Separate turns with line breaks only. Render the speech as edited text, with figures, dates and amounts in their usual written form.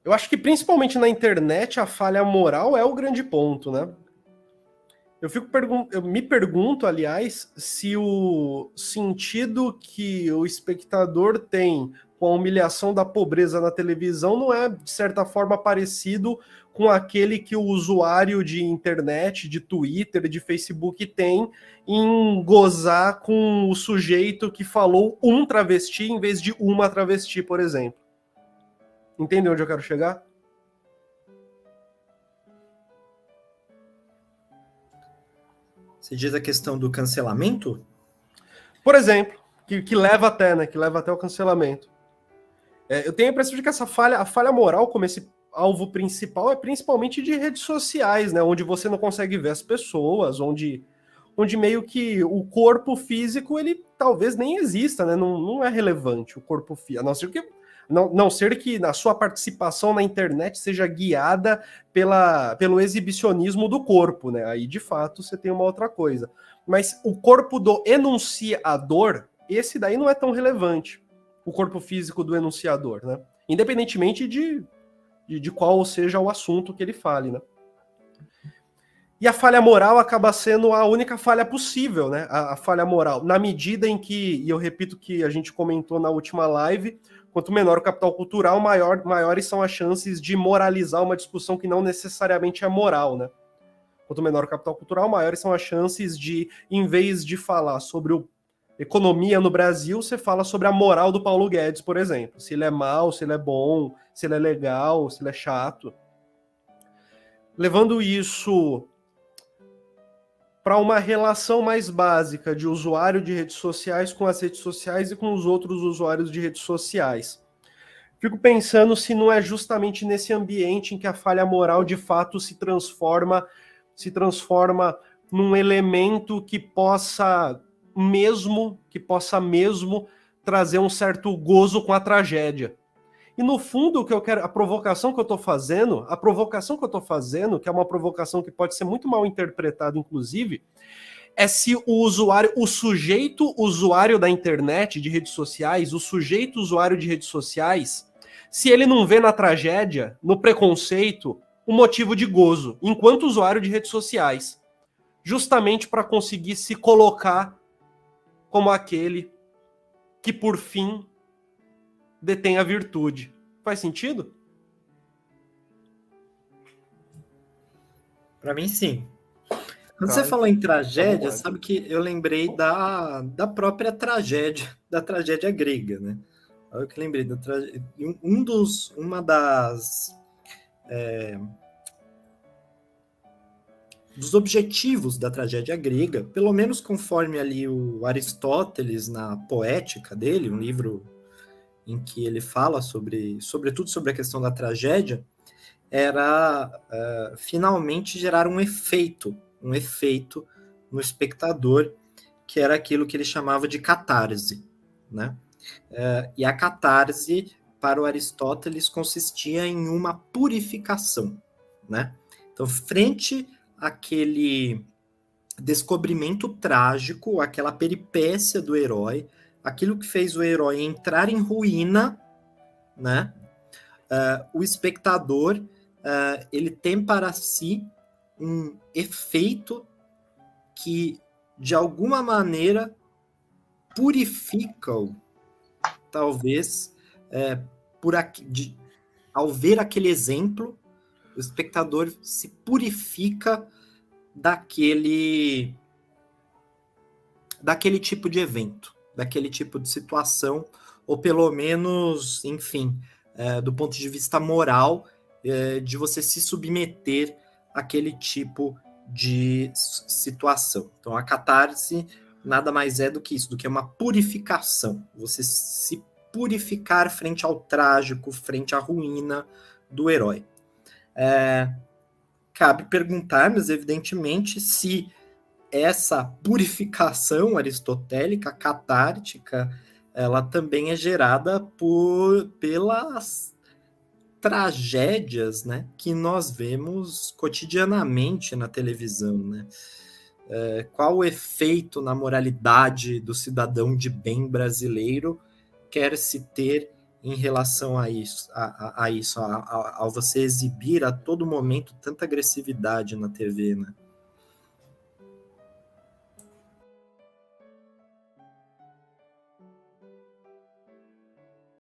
Eu acho que principalmente na internet a falha moral é o grande ponto, né? Eu me pergunto, aliás, se o sentido que o espectador tem com a humilhação da pobreza na televisão não é, de certa forma, parecido com aquele que o usuário de internet, de Twitter, de Facebook tem em gozar com o sujeito que falou um travesti em vez de uma travesti, por exemplo. Entende onde eu quero chegar?
Você diz a questão do cancelamento?
Por exemplo, que leva até, né? Que leva até o cancelamento. Eu tenho a impressão de que a falha moral, como esse alvo principal, é principalmente de redes sociais, né? Onde você não consegue ver as pessoas, onde meio que o corpo físico, ele talvez nem exista, né? Não é relevante o corpo físico, não ser que a sua participação na internet seja guiada pelo exibicionismo do corpo, né? Aí, de fato, você tem uma outra coisa. Mas o corpo do enunciador, esse daí não é tão relevante. O corpo físico do enunciador, né? Independentemente de qual seja o assunto que ele fale, né? E a falha moral acaba sendo a única falha possível, né? A falha moral, na medida em que, e eu repito que a gente comentou na última live, quanto menor o capital cultural, maiores são as chances de moralizar uma discussão que não necessariamente é moral, né? Quanto menor o capital cultural, maiores são as chances de, em vez de falar sobre economia no Brasil, você fala sobre a moral do Paulo Guedes, por exemplo. Se ele é mau, se ele é bom, se ele é legal, se ele é chato. Levando isso para uma relação mais básica de usuário de redes sociais com as redes sociais e com os outros usuários de redes sociais. Fico pensando se não é justamente nesse ambiente em que a falha moral de fato se transforma num elemento que possa mesmo trazer um certo gozo com a tragédia. E no fundo, o que eu quero, a provocação que eu estou fazendo, que é uma provocação que pode ser muito mal interpretada, inclusive, é se o sujeito usuário da internet, de redes sociais, o sujeito usuário de redes sociais, se ele não vê na tragédia, no preconceito, um motivo de gozo, enquanto usuário de redes sociais, justamente para conseguir se colocar como aquele que, por fim, detém a virtude. Faz sentido?
Para mim, sim. Quando você falou em tragédia, sabe que eu lembrei da própria tragédia, da tragédia grega, né? Eu que lembrei da tragédia. Dos objetivos da tragédia grega, pelo menos conforme ali o Aristóteles na Poética dele, um livro em que ele fala sobretudo sobre a questão da tragédia, era finalmente gerar um efeito no espectador, que era aquilo que ele chamava de catarse, né? E a catarse, para o Aristóteles, consistia em uma purificação, né? Então, frente àquele descobrimento trágico, aquela peripécia do herói, aquilo que fez o herói entrar em ruína, né? O espectador ele tem para si um efeito que, de alguma maneira, purifica-o, talvez, ao ver aquele exemplo, o espectador se purifica daquele tipo de evento, daquele tipo de situação, ou pelo menos, enfim, do ponto de vista moral, de você se submeter àquele tipo de situação. Então, a catarse nada mais é do que isso, do que uma purificação. Você se purificar frente ao trágico, frente à ruína do herói. Cabe perguntar-nos, evidentemente, se essa purificação aristotélica, catártica, ela também é gerada pelas tragédias, né, que nós vemos cotidianamente na televisão, né? Qual o efeito na moralidade do cidadão de bem brasileiro quer se ter em relação a isso, ao você exibir a todo momento tanta agressividade na TV, né?